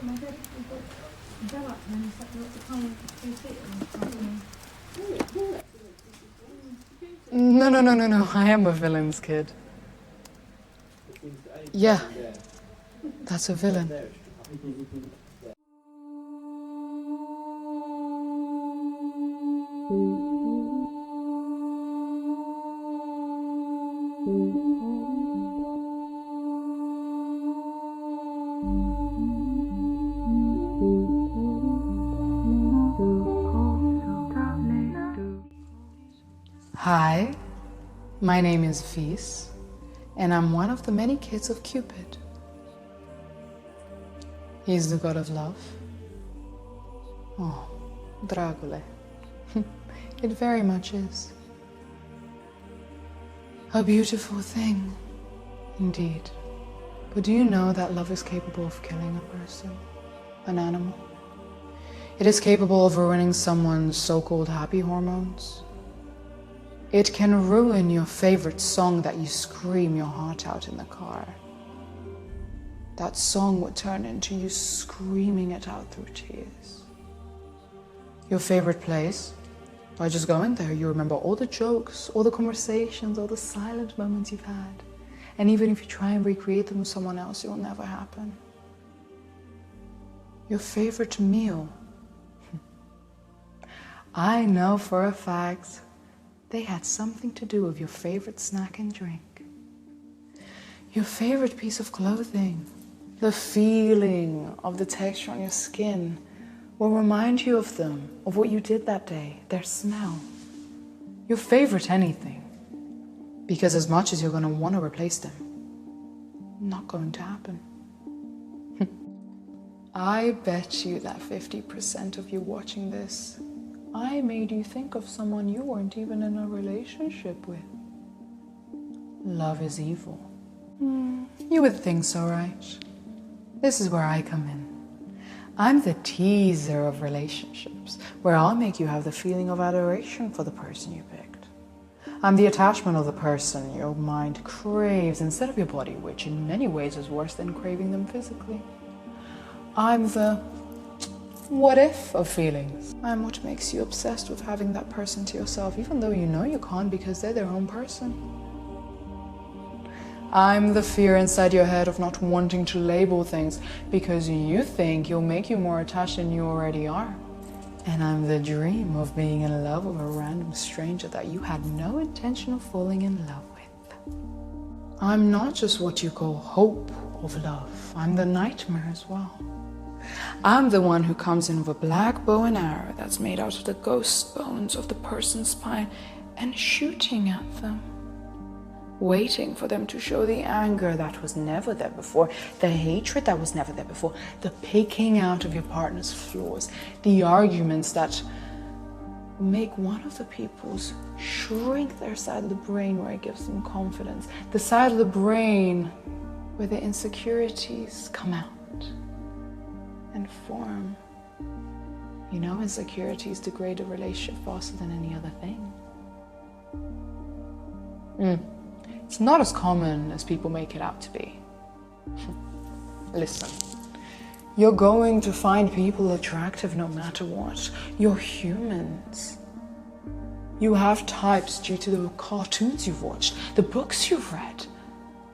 No. I am a villain's kid. Yeah, that's a villain. Hi, my name is Vis, and I'm one of the many kids of Cupid. He's the god of love. Oh, dragule. It very much is. A beautiful thing, indeed. But do you know that love is capable of killing a person, an animal? It is capable of ruining someone's so-called happy hormones. It can ruin your favorite song that you scream your heart out in the car. That song would turn into you screaming it out through tears. Your favorite place? By just going there, you remember all the jokes, all the conversations, all the silent moments you've had. And even if you try and recreate them with someone else, it will never happen. Your favorite meal? I know for a fact they had something to do with your favorite snack and drink. Your favorite piece of clothing, the feeling of the texture on your skin will remind you of them, of what you did that day, their smell. Your favorite anything. Because as much as you're going to want to replace them, not going to happen. I bet you that 50% of you watching this, I made you think of someone you weren't even in a relationship with. Love is evil. You would think so, right? This is where I come in. I'm the teaser of relationships, where I'll make you have the feeling of adoration for the person you picked. I'm the attachment of the person your mind craves instead of your body, which in many ways is worse than craving them physically. I'm the what if of feelings. I'm what makes you obsessed with having that person to yourself, even though you know you can't because they're their own person. I'm the fear inside your head of not wanting to label things because you think you'll make you more attached than you already are. And I'm the dream of being in love with a random stranger that you had no intention of falling in love with. I'm not just what you call hope of love. I'm the nightmare as well. I'm the one who comes in with a black bow and arrow that's made out of the ghost bones of the person's spine and shooting at them. Waiting for them to show the anger that was never there before, the hatred that was never there before, the picking out of your partner's flaws, the arguments that make one of the people's shrink their side of the brain where it gives them confidence, the side of the brain where the insecurities come out and form. You know, insecurities degrade a relationship faster than any other thing. It's not as common as people make it out to be. Listen, you're going to find people attractive no matter what. You're humans. You have types due to the cartoons you've watched, the books you've read,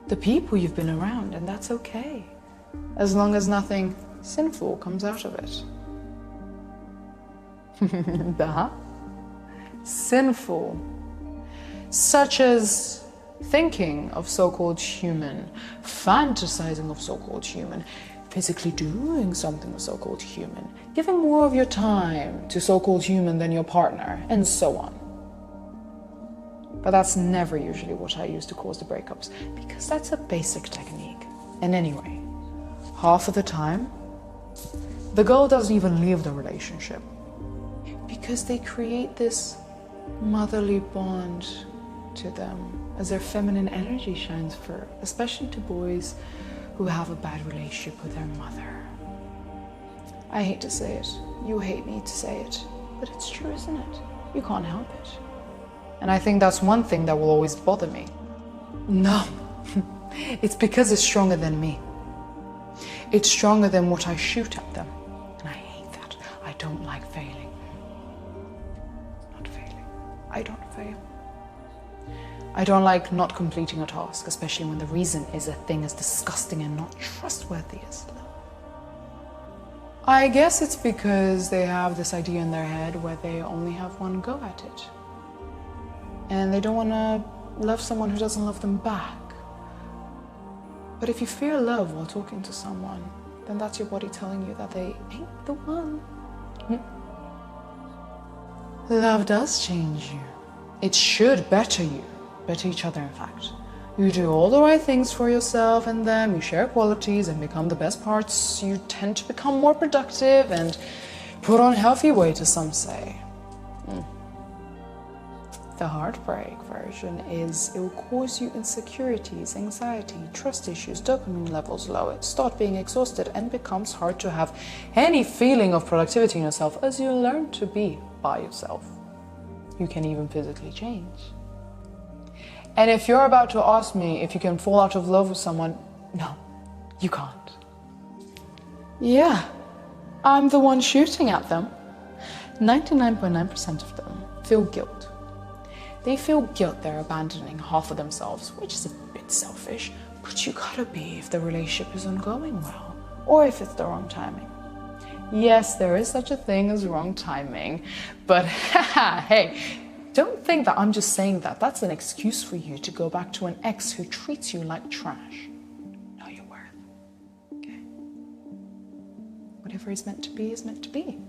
the people you've been around, and that's okay, as long as nothing sinful comes out of it. Sinful. Such as thinking of so-called human, fantasizing of so-called human, physically doing something with so-called human, giving more of your time to so-called human than your partner, and so on. But that's never usually what I use to cause the breakups, because that's a basic technique. And anyway, half of the time, the girl doesn't even leave the relationship, because they create this motherly bond to them as their feminine energy shines through, especially to boys who have a bad relationship with their mother. I hate to say it, you hate me to say it, but it's true, isn't it? You can't help it. And I think that's one thing that will always bother me. No, it's because it's stronger than me. It's stronger than what I shoot at them. And I hate that. I don't like failing. Not failing. I don't fail. I don't like not completing a task, especially when the reason is a thing as disgusting and not trustworthy as love. I guess it's because they have this idea in their head where they only have one go at it. And they don't want to love someone who doesn't love them back. But if you fear love while talking to someone, then that's your body telling you that they ain't the one. Love does change you. It should better you. Better each other, in fact. You do all the right things for yourself and them, you share qualities and become the best parts. You tend to become more productive and put on healthy weight, as some say. The heartbreak version is it will cause you insecurities, anxiety, trust issues, dopamine levels lower, start being exhausted, and becomes hard to have any feeling of productivity in yourself as you learn to be by yourself. You can even physically change. And if you're about to ask me if you can fall out of love with someone, no, you can't. Yeah, I'm the one shooting at them. 99.9% of them feel guilt. They feel guilt they're abandoning half of themselves, which is a bit selfish, but you gotta be if the relationship isn't going well, or if it's the wrong timing. Yes, there is such a thing as wrong timing, but hey, don't think that I'm just saying that. That's an excuse for you to go back to an ex who treats you like trash. Know your worth, okay? Whatever is meant to be is meant to be.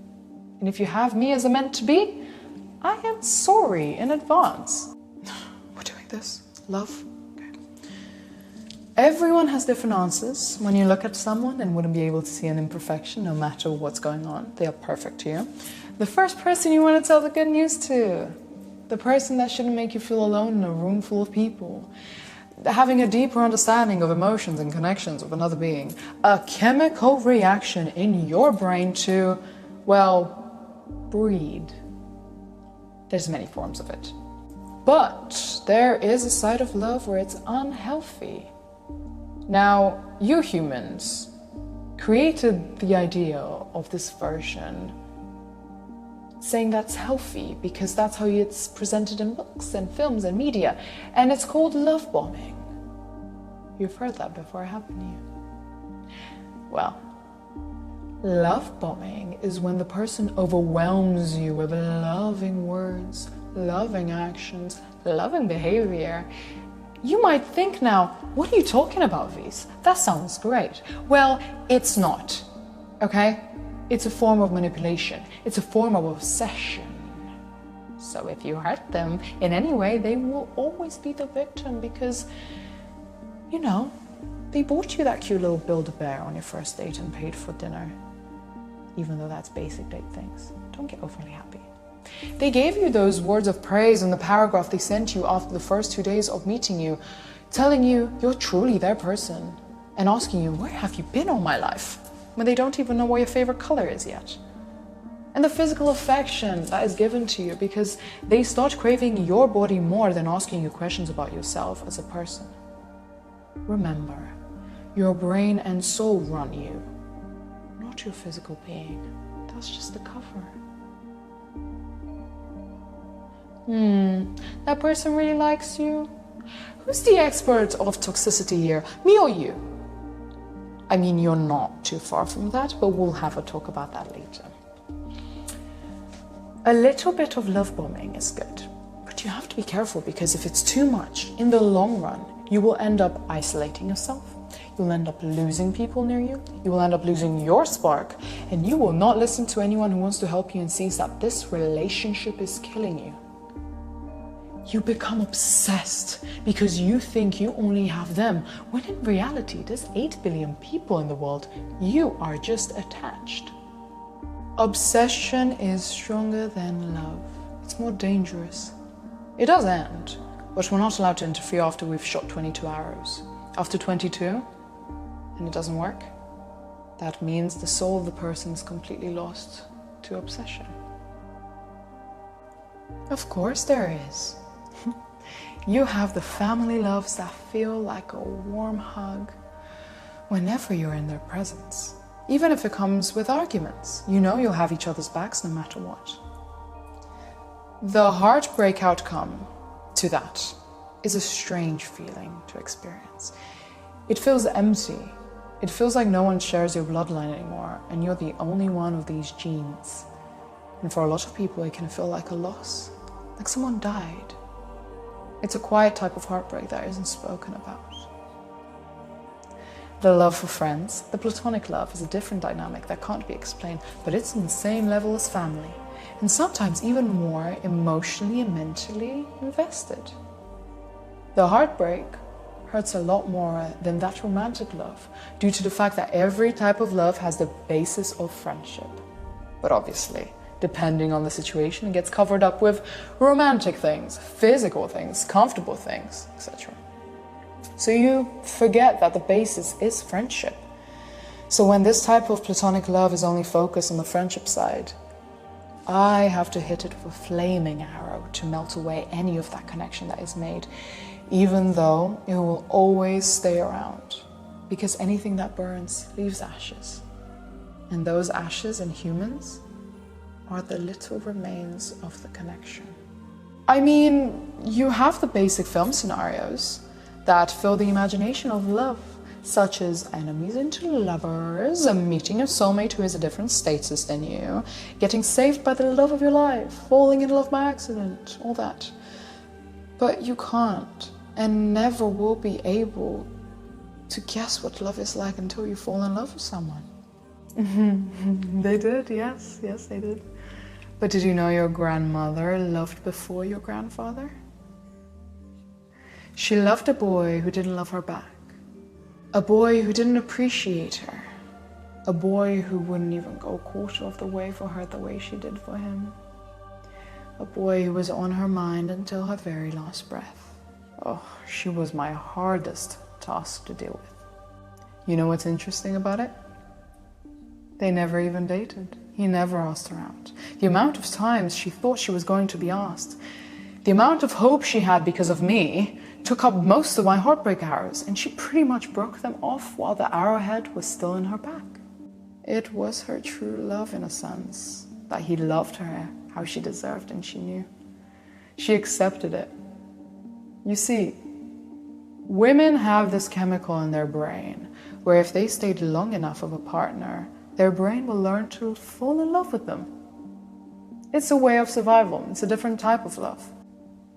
And if you have me as a meant to be, I am sorry in advance. We're doing this. Love. Okay. Everyone has different answers. When you look at someone and wouldn't be able to see an imperfection, no matter what's going on, they are perfect to you. The first person you want to tell the good news to. The person that shouldn't make you feel alone in a room full of people. Having a deeper understanding of emotions and connections with another being. A chemical reaction in your brain to, well, breed. There's many forms of it. But there is a side of love where it's unhealthy. Now, you humans created the idea of this version saying that's healthy because that's how it's presented in books and films and media, and it's called love bombing. You've heard that before, haven't you? Well, love bombing is when the person overwhelms you with loving words, loving actions, loving behavior. You might think now, what are you talking about, V's? That sounds great. Well, it's not, okay? It's a form of manipulation. It's a form of obsession. So if you hurt them in any way, they will always be the victim because, you know, they bought you that cute little Build-A-Bear on your first date and paid for dinner. Even though that's basic date things. Don't get overly happy. They gave you those words of praise in the paragraph they sent you after the first 2 days of meeting you, telling you you're truly their person and asking you, where have you been all my life? When they don't even know what your favorite color is yet. And the physical affection that is given to you because they start craving your body more than asking you questions about yourself as a person. Remember, your brain and soul run you, not your physical being. That's just the cover. That person really likes you? Who's the expert of toxicity here, me or you? I mean, you're not too far from that, but we'll have a talk about that later. A little bit of love bombing is good, but you have to be careful because if it's too much, in the long run, you will end up isolating yourself. You'll end up losing people near you. You will end up losing your spark, and you will not listen to anyone who wants to help you and sees that this relationship is killing you. You become obsessed because you think you only have them, when in reality there's 8 billion people in the world. You are just attached. Obsession is stronger than love. It's more dangerous. It does end, but we're not allowed to interfere after we've shot 22 arrows. After 22, and it doesn't work, that means the soul of the person is completely lost to obsession. Of course there is. You have the family loves that feel like a warm hug whenever you're in their presence. Even if it comes with arguments, you know you'll have each other's backs no matter what. The heartbreak outcome to that is a strange feeling to experience. It feels empty. It feels like no one shares your bloodline anymore, and you're the only one of these genes. And for a lot of people, it can feel like a loss, like someone died. It's a quiet type of heartbreak that isn't spoken about. The love for friends, the platonic love, is a different dynamic that can't be explained, but it's on the same level as family, and sometimes even more emotionally and mentally invested. The heartbreak hurts a lot more than that romantic love, due to the fact that every type of love has the basis of friendship. But obviously, depending on the situation, it gets covered up with romantic things, physical things, comfortable things, etc. So you forget that the basis is friendship. So when this type of platonic love is only focused on the friendship side, I have to hit it with a flaming arrow to melt away any of that connection that is made, even though it will always stay around, because anything that burns leaves ashes. And those ashes in humans are the little remains of the connection. I mean, you have the basic film scenarios that fill the imagination of love, such as enemies into lovers, meeting a soulmate who is a different status than you, getting saved by the love of your life, falling in love by accident, all that. But you can't and never will be able to guess what love is like until you fall in love with someone. They did, yes, they did. But did you know your grandmother loved before your grandfather? She loved a boy who didn't love her back. A boy who didn't appreciate her. A boy who wouldn't even go a quarter of the way for her the way she did for him. A boy who was on her mind until her very last breath. Oh, she was my hardest task to deal with. You know what's interesting about it? They never even dated. He never asked her out. The amount of times she thought she was going to be asked, the amount of hope she had because of me, took up most of my heartbreak arrows, and she pretty much broke them off while the arrowhead was still in her back. It was her true love, in a sense, that he loved her how she deserved, and she knew. She accepted it. You see, women have this chemical in their brain where if they stayed long enough with a partner, their brain will learn to fall in love with them. It's a way of survival. It's a different type of love.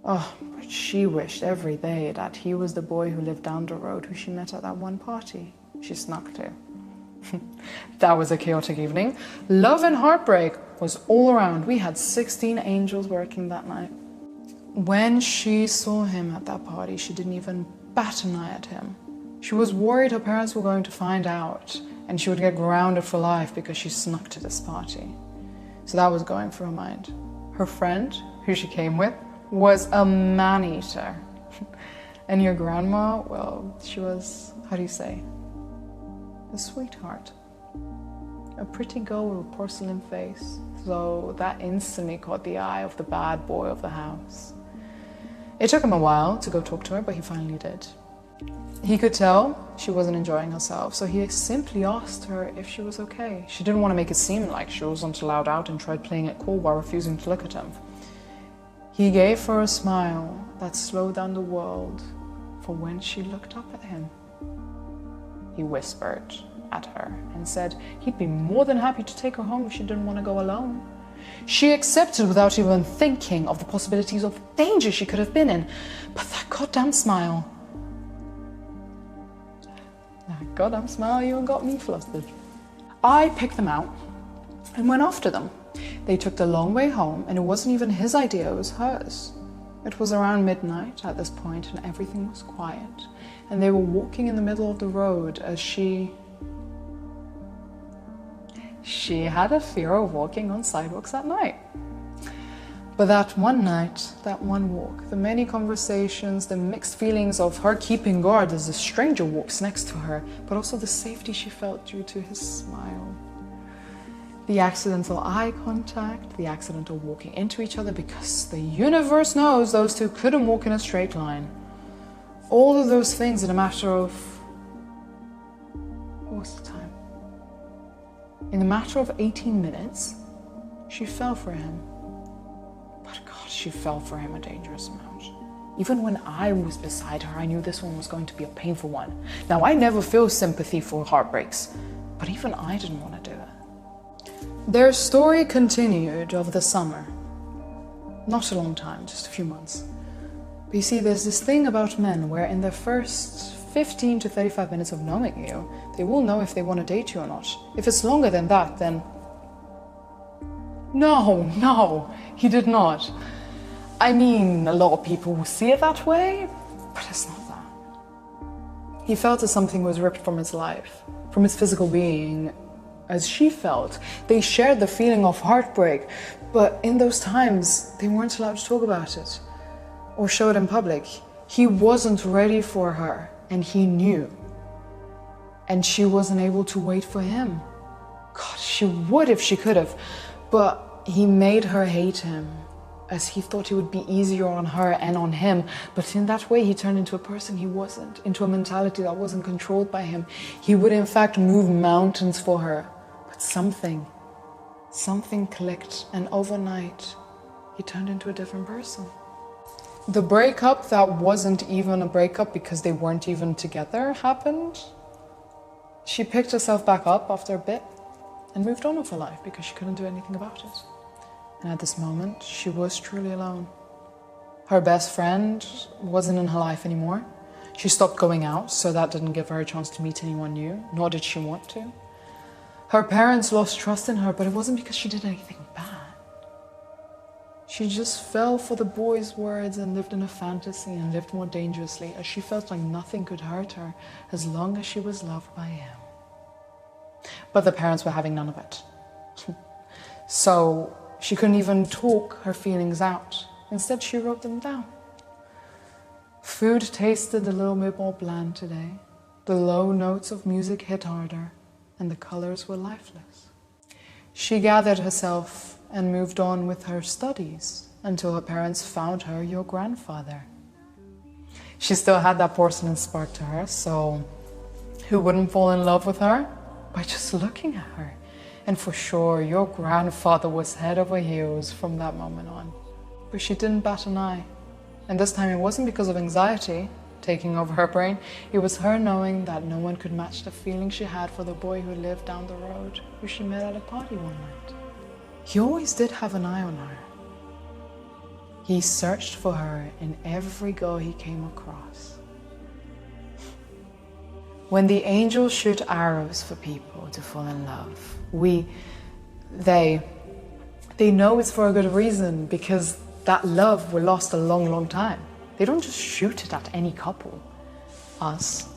Oh, but she wished every day that he was the boy who lived down the road who she met at that one party she snuck to. That was a chaotic evening. Love and heartbreak was all around. We had 16 angels working that night. When she saw him at that party, she didn't even bat an eye at him. She was worried her parents were going to find out and she would get grounded for life because she snuck to this party. So that was going through her mind. Her friend, who she came with, was a man-eater. And your grandma, well, she was, how do you say, a sweetheart. A pretty girl with a porcelain face. So that instantly caught the eye of the bad boy of the house. It took him a while to go talk to her, but he finally did. He could tell she wasn't enjoying herself, so he simply asked her if she was okay. She didn't want to make it seem like she wasn't allowed out and tried playing it cool while refusing to look at him. He gave her a smile that slowed down the world for when she looked up at him. He whispered at her and said he'd be more than happy to take her home if she didn't want to go alone. She accepted without even thinking of the possibilities of danger she could have been in. But that goddamn smile even got me flustered. I picked them out and went after them. They took the long way home, and it wasn't even his idea, it was hers. It was around midnight at this point, and everything was quiet. And they were walking in the middle of the road as she had a fear of walking on sidewalks at night. But that one night, that one walk, the many conversations, the mixed feelings of her keeping guard as a stranger walks next to her, but also the safety she felt due to his smile. The accidental eye contact, the accidental walking into each other because the universe knows those two couldn't walk in a straight line. All of those things in a matter of most of the time. In a matter of 18 minutes, she fell for him. But God, she fell for him a dangerous amount. Even when I was beside her, I knew this one was going to be a painful one. Now, I never feel sympathy for heartbreaks, but even I didn't want to do it. Their story continued over the summer. Not a long time, just a few months. But you see, there's this thing about men where in their first 15 to 35 minutes of knowing you, they will know if they want to date you or not. If it's longer than that, then... No, he did not. I mean, a lot of people will see it that way, but it's not that. He felt as something was ripped from his life, from his physical being, as she felt. They shared the feeling of heartbreak, but in those times, they weren't allowed to talk about it or show it in public. He wasn't ready for her, and he knew. And she wasn't able to wait for him. God, she would if she could have, but he made her hate him, as he thought it would be easier on her and on him. But in that way, he turned into a person he wasn't, into a mentality that wasn't controlled by him. He would in fact move mountains for her. But something clicked, and overnight, he turned into a different person. The breakup that wasn't even a breakup because they weren't even together happened. She picked herself back up after a bit and moved on with her life because she couldn't do anything about it. And at this moment, she was truly alone. Her best friend wasn't in her life anymore. She stopped going out, so that didn't give her a chance to meet anyone new, nor did she want to. Her parents lost trust in her, but it wasn't because she did anything bad. She just fell for the boy's words and lived in a fantasy and lived more dangerously, as she felt like nothing could hurt her as long as she was loved by him. But the parents were having none of it. So she couldn't even talk her feelings out. Instead, she wrote them down. Food tasted a little bit more bland today. The low notes of music hit harder, and the colors were lifeless. She gathered herself and moved on with her studies until her parents found her your grandfather. She still had that porcelain spark to her, so who wouldn't fall in love with her? By just looking at her. And for sure, your grandfather was head over heels from that moment on. But she didn't bat an eye. And this time it wasn't because of anxiety taking over her brain. It was her knowing that no one could match the feeling she had for the boy who lived down the road, who she met at a party one night. He always did have an eye on her. He searched for her in every girl he came across. When the angels shoot arrows for people to fall in love, they know it's for a good reason, because that love will last a long, long time. They don't just shoot it at any couple. Us,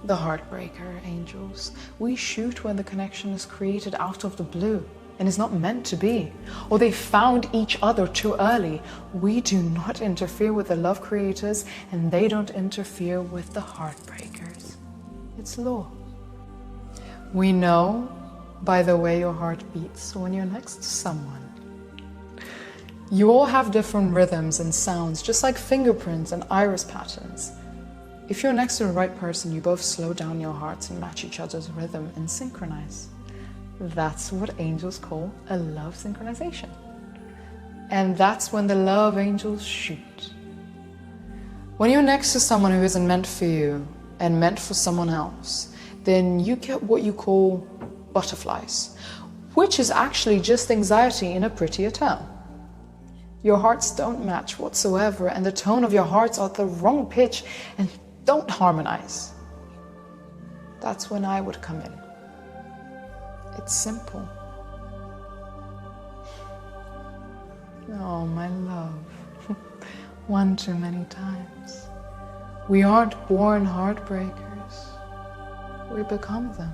the heartbreaker angels, we shoot when the connection is created out of the blue and is not meant to be, or they found each other too early. We do not interfere with the love creators, and they don't interfere with the heartbreakers. It's law. We know by the way your heart beats when you're next to someone. You all have different rhythms and sounds, just like fingerprints and iris patterns. If you're next to the right person, you both slow down your hearts and match each other's rhythm and synchronize. That's what angels call a love synchronization. And that's when the love angels shoot. When you're next to someone who isn't meant for you and meant for someone else, then you get what you call butterflies, which is actually just anxiety in a prettier tone. Your hearts don't match whatsoever, and the tone of your hearts are at the wrong pitch and don't harmonize. That's when I would come in. It's simple. Oh, my love. One too many times. We aren't born heartbreakers. We become them.